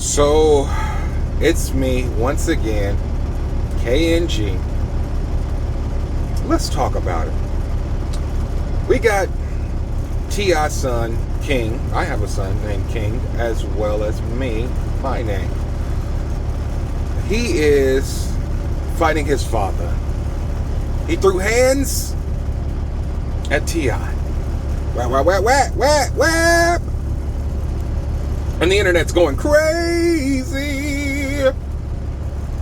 So it's me once again, KNG. Let's talk about it. We got T.I.'s son, King. I have a son named King, as well as me, my name. He is fighting his father. He threw hands at T.I. Whap, whap, whap, whap, whap, whap. And the internet's going crazy.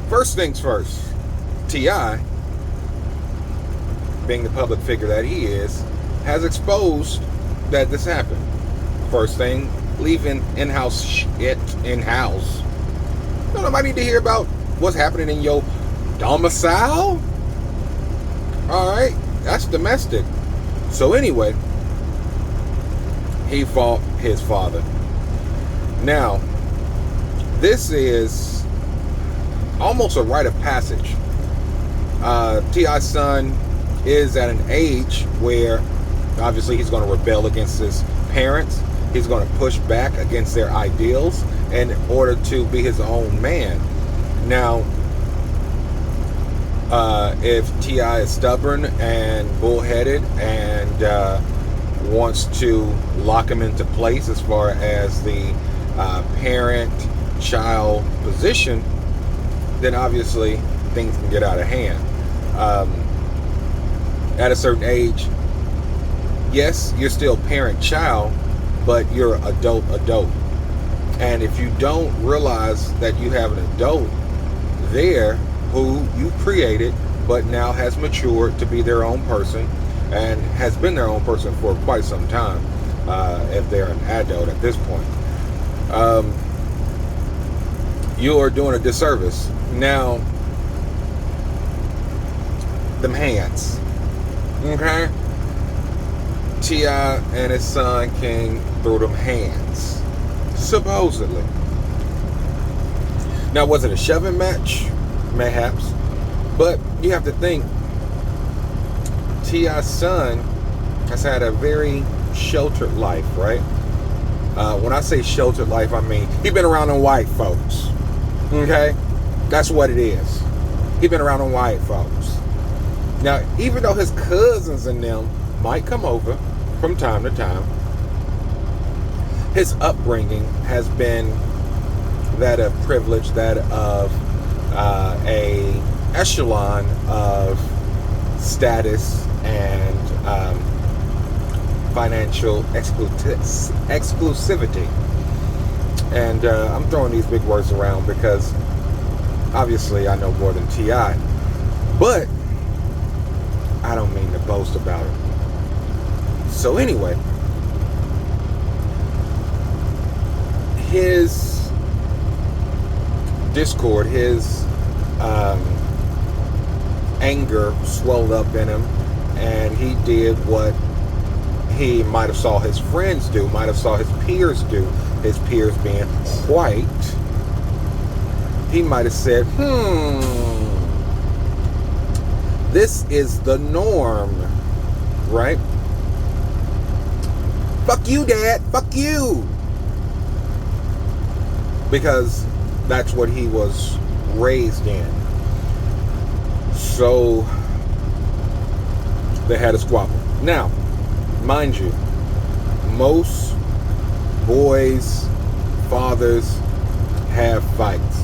First things first, T.I., being the public figure that he is, has exposed that this happened. First thing, leaving in-house shit in-house. Nobody need to hear about what's happening in your domicile. Alright, that's domestic. So anyway, he fought his father. Now, this is almost a rite of passage. T.I.'s son is at an age where obviously he's going to rebel against his parents. He's going to push back against their ideals in order to be his own man. Now, if T.I. is stubborn and bullheaded and wants to lock him into place as far as the parent-child position, then obviously things can get out of hand. At a certain age, yes, you're still parent-child, but you're adult. And if you don't realize that you have an adult there who you created, but now has matured to be their own person and has been their own person for quite some time, if they're an adult at this point, you are doing a disservice. Now, them hands, okay? T.I. and his son King threw them hands, supposedly. Now, was it a shoving match? Mayhaps. But you have to think, T.I.'s son has had a very sheltered life, right? When I say sheltered life, I mean he's been around them white folks. Okay? That's what it is. He's been around them white folks. Now, even though his cousins and them might come over from time to time, his upbringing has been that of privilege, that of a echelon of status and financial exclusivity. And I'm throwing these big words around because obviously I know more than T.I., but I don't mean to boast about it. So anyway, his discord, his anger swelled up in him, and he did what he might have saw his friends do, might have saw his peers do, his peers being white. He might have said, this is the norm, right? Fuck you, Dad, fuck you. Because that's what he was raised in. So they had a squabble. Now, mind you, most boys' fathers have fights.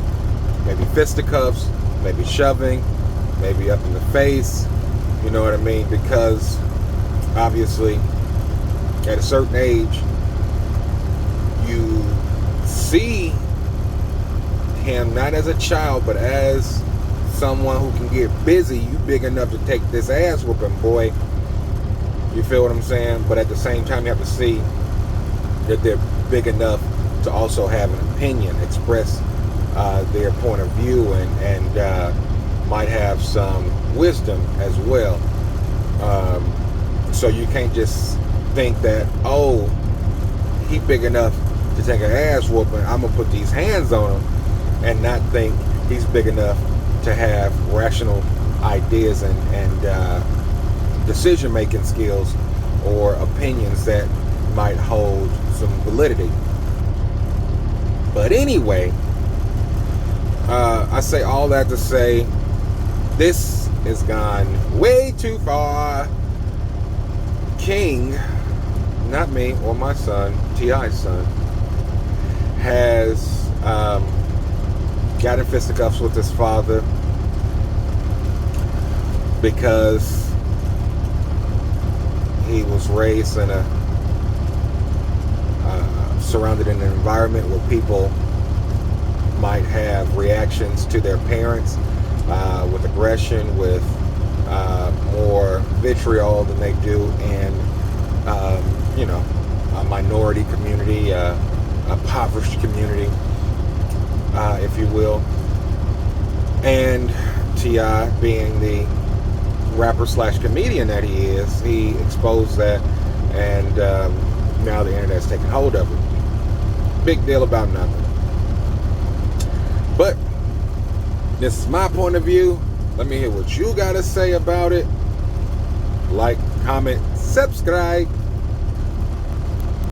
Maybe fisticuffs, maybe shoving, maybe up in the face. You know what I mean? Because obviously, at a certain age, you see him not as a child, but as someone who can get busy. You big enough to take this ass whooping, boy. You feel what I'm saying? But at the same time, you have to see that they're big enough to also have an opinion, express their point of view, and might have some wisdom as well. So you can't just think that, oh, he big enough to take an ass whooping, I'm gonna put these hands on him, and not think he's big enough to have rational ideas and decision-making skills or opinions that might hold some validity. But anyway, I say all that to say this has gone way too far. King, not me or my son, T.I.'s son, has got in fisticuffs with his father because he was raised in surrounded in an environment where people might have reactions to their parents with aggression, with more vitriol than they do in, a minority community, a impoverished community, if you will. And T.I., being the rapper / comedian that he is, he exposed that, and now the internet's taken hold of it. Big deal about nothing. But this is my point of view. Let me hear what you got to say about it. Like, comment, subscribe.